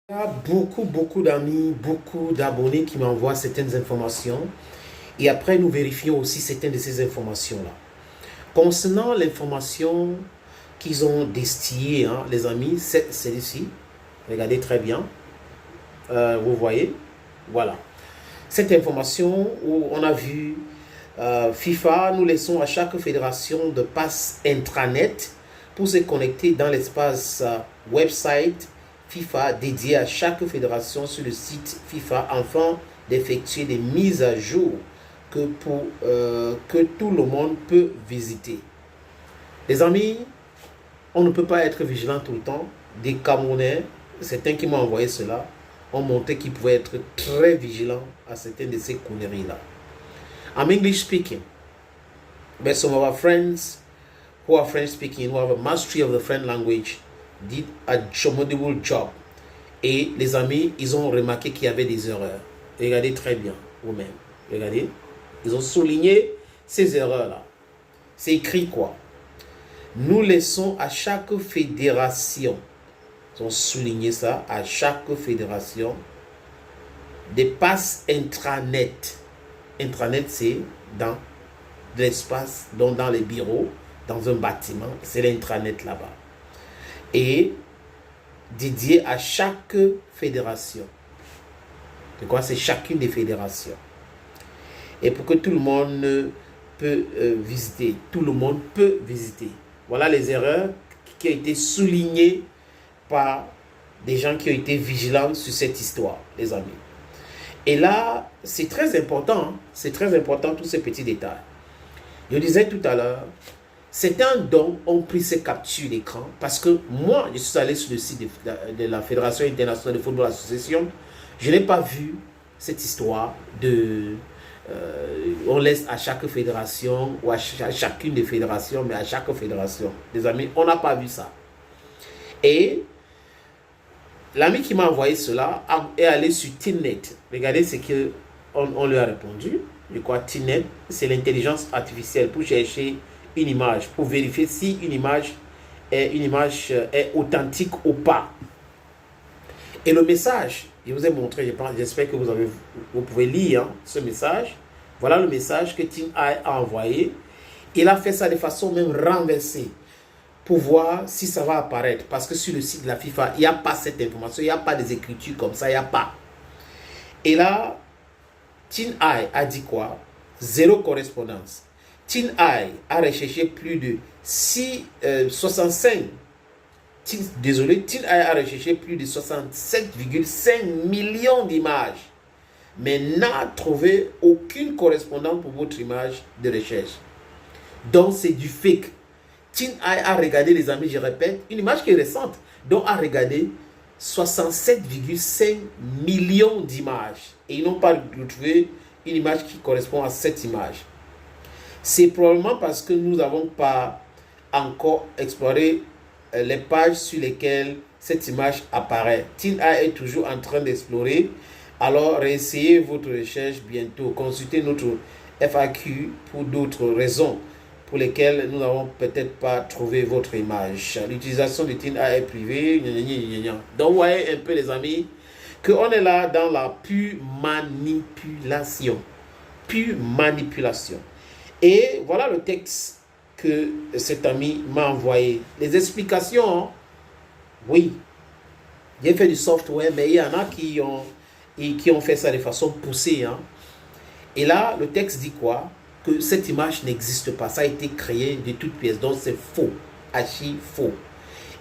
Il y a beaucoup d'amis, beaucoup d'abonnés qui m'envoient certaines informations et après nous vérifions aussi certaines de ces informations-là. Concernant l'information qu'ils ont distillée, hein, les amis, c'est celle-ci. Regardez très bien. Vous voyez, voilà. Cette information où on a vu FIFA, nous laissons à chaque fédération de passe intranet pour se connecter dans l'espace website FIFA dédié à chaque fédération sur le site FIFA afin d'effectuer des mises à jour que tout le monde peut visiter. Les amis, on ne peut pas être vigilant tout le temps. Des Camerounais, certains qui m'ont envoyé cela, ont montré qu'ils pouvaient être très vigilants à certaines de ces conneries-là. I'm English speaking, but some of our friends who are French speaking, who have a mastery of the French language, did a formidable job. Et les amis, ils ont remarqué qu'il y avait des erreurs. Regardez très bien vous-même. Regardez. Ils ont souligné ces erreurs-là. C'est écrit quoi? Nous laissons à chaque fédération, ils ont souligné ça, à chaque fédération, des passes intranet. Intranet, c'est dans l'espace, donc dans les bureaux, dans un bâtiment. C'est l'intranet là-bas. Et dédié à chaque fédération. C'est quoi? C'est chacune des fédérations. Et pour que tout le monde peut visiter. Tout le monde peut visiter. Voilà les erreurs qui ont été soulignées par des gens qui ont été vigilants sur cette histoire, les amis. Et là, c'est très important. Hein? C'est très important, tous ces petits détails. Je disais tout à l'heure, certains dont ont pris ces captures d'écran parce que moi, je suis allé sur le site de la Fédération internationale de football association. Je n'ai pas vu cette histoire de... on laisse à chaque fédération ou à chacune des fédérations, mais à chaque fédération. Les amis, on n'a pas vu ça. Et l'ami qui m'a envoyé cela est allé sur Tinnet. Regardez ce qu'on lui a répondu. Je crois Tinnet, c'est l'intelligence artificielle pour chercher une image, pour vérifier si une image est authentique ou pas. Et le message, je vous ai montré, j'espère que vous pouvez lire hein, ce message. Voilà le message que Tin Ai a envoyé. Il a fait ça de façon même renversée pour voir si ça va apparaître. Parce que sur le site de la FIFA, il n'y a pas cette information, il n'y a pas des écritures comme ça, il n'y a pas. Et là, Tin Ai a dit quoi? Zéro correspondance. Tin Ai a recherché plus de 65. Désolé, Tin Ai a recherché plus de 67,5 millions d'images, mais n'a trouvé aucune correspondance pour votre image de recherche. Donc c'est du fake. Tin Ai a regardé, les amis, je répète, une image qui est récente, donc a regardé 67,5 millions d'images. Et ils n'ont pas trouvé une image qui correspond à cette image. C'est probablement parce que nous n'avons pas encore exploré les pages sur lesquelles cette image apparaît. Tin Ai est toujours en train d'explorer. Alors, réessayez votre recherche bientôt. Consultez notre FAQ pour d'autres raisons pour lesquelles nous n'avons peut-être pas trouvé votre image. L'utilisation de Tin Ai est privée. Donc, vous voyez un peu, les amis, qu'on est là dans la pure manipulation. Pure manipulation. Et voilà le texte que cet ami m'a envoyé. Les explications, oui, j'ai fait du software, mais il y en a qui ont fait ça de façon poussée. Hein. Et là, le texte dit quoi? Que cette image n'existe pas. Ça a été créé de toutes pièces. Donc, c'est faux. Archi faux.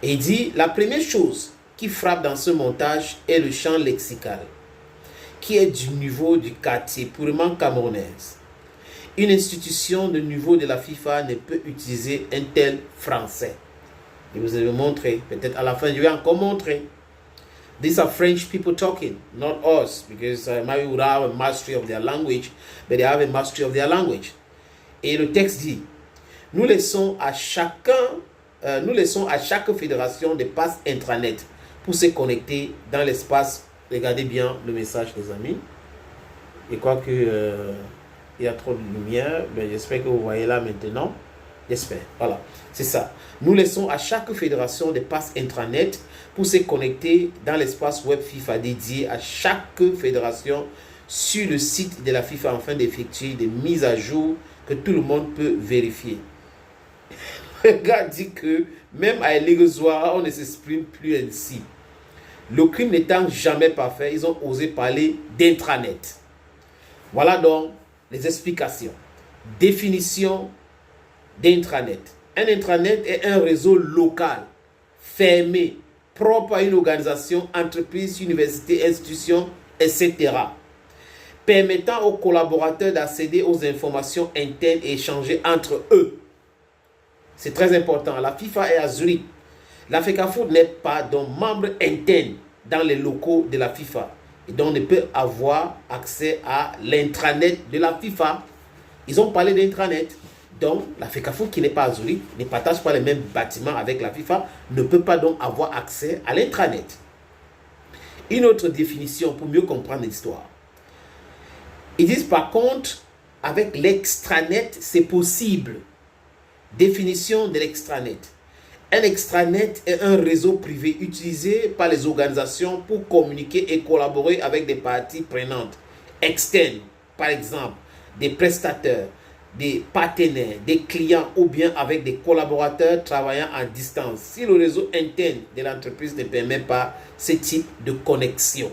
Et il dit, la première chose qui frappe dans ce montage est le champ lexical, qui est du niveau du quartier, purement camerounaise. Une institution de niveau de la FIFA ne peut utiliser un tel français. Je vous ai montré. Peut-être à la fin, je vais encore montrer. These are French people talking, not us, because maybe we would have a mastery of their language, but they have a mastery of their language. Et le texte dit, nous laissons à chaque fédération des passes intranet pour se connecter dans l'espace. Regardez bien le message, les amis. Je crois que il y a trop de lumière, mais j'espère que vous voyez là maintenant. J'espère. Voilà, c'est ça. Nous laissons à chaque fédération des passes intranet pour se connecter dans l'espace web FIFA dédié à chaque fédération sur le site de la FIFA afin d'effectuer des mises à jour que tout le monde peut vérifier. Le gars dit que même à Eligozoa, on ne s'exprime plus ainsi. Le crime n'étant jamais parfait, ils ont osé parler d'intranet. Voilà donc les explications. Définition d'intranet. Un intranet est un réseau local, fermé, propre à une organisation, entreprise, université, institution, etc. permettant aux collaborateurs d'accéder aux informations internes et échanger entre eux. C'est très important. La FIFA est à Zurich. La FECAFOOT n'est pas donc membre interne dans les locaux de la FIFA. Et donc, on ne peut avoir accès à l'intranet de la FIFA. Ils ont parlé d'intranet. Donc, la FECAFOOT qui n'est pas à Zurich, ne partage pas les mêmes bâtiments avec la FIFA, ne peut pas donc avoir accès à l'intranet. Une autre définition pour mieux comprendre l'histoire. Ils disent par contre, avec l'extranet, c'est possible. Définition de l'extranet. Un extranet est un réseau privé utilisé par les organisations pour communiquer et collaborer avec des parties prenantes externes, par exemple des prestataires, des partenaires, des clients ou bien avec des collaborateurs travaillant à distance si le réseau interne de l'entreprise ne permet pas ce type de connexion.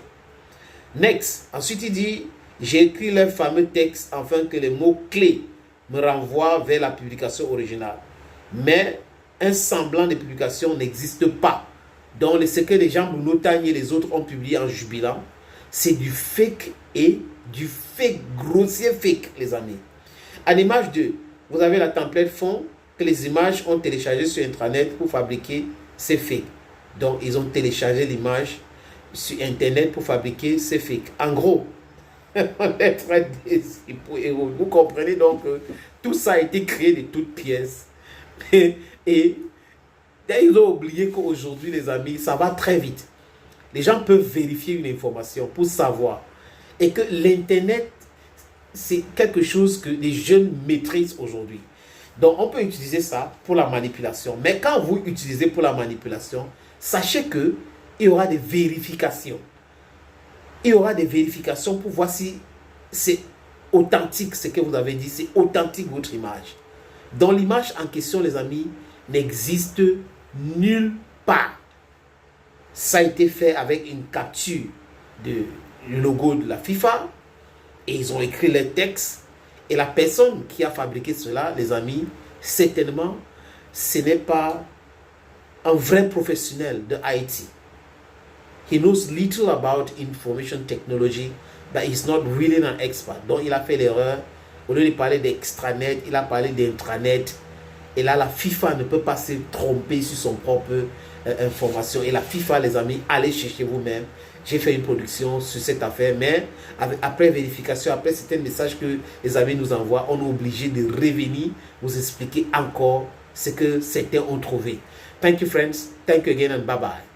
Next, ensuite il dit, j'ai écrit le fameux texte afin que les mots-clés me renvoient vers la publication originale. Mais un semblant de publication n'existe pas. Donc, ce que les gens Monotagne et les autres ont publié en jubilant, c'est du fake et du fake, grossier fake, les amis. En image 2, vous avez la template fond que les images ont téléchargé sur Internet pour fabriquer ces fakes. Donc, ils ont téléchargé l'image sur Internet pour fabriquer ces fakes. En gros, on est très déçus pour héros. Vous comprenez donc que tout ça a été créé de toutes pièces. Et ils ont oublié qu'aujourd'hui, les amis, ça va très vite. Les gens peuvent vérifier une information pour savoir. Et que l'Internet, c'est quelque chose que les jeunes maîtrisent aujourd'hui. Donc, on peut utiliser ça pour la manipulation. Mais quand vous utilisez pour la manipulation, sachez qu'il y aura des vérifications. Il y aura des vérifications pour voir si c'est authentique ce que vous avez dit, c'est authentique votre image. Donc l'image en question, les amis, n'existe nulle part. Ça a été fait avec une capture du logo de la FIFA et ils ont écrit les textes. Et la personne qui a fabriqué cela, les amis, certainement, ce n'est pas un vrai professionnel de IT. He knows little about information technology, but he's not really an expert. Donc, il a fait l'erreur. Au lieu de parler d'extranet, il a parlé d'intranet. Et là, la FIFA ne peut pas se tromper sur son propre information. Et la FIFA, les amis, allez chercher vous-même. J'ai fait une production sur cette affaire, mais après vérification, après certains messages que les amis nous envoient, on est obligé de revenir vous expliquer encore ce que certains ont trouvé. Thank you, friends. Thank you again and bye-bye.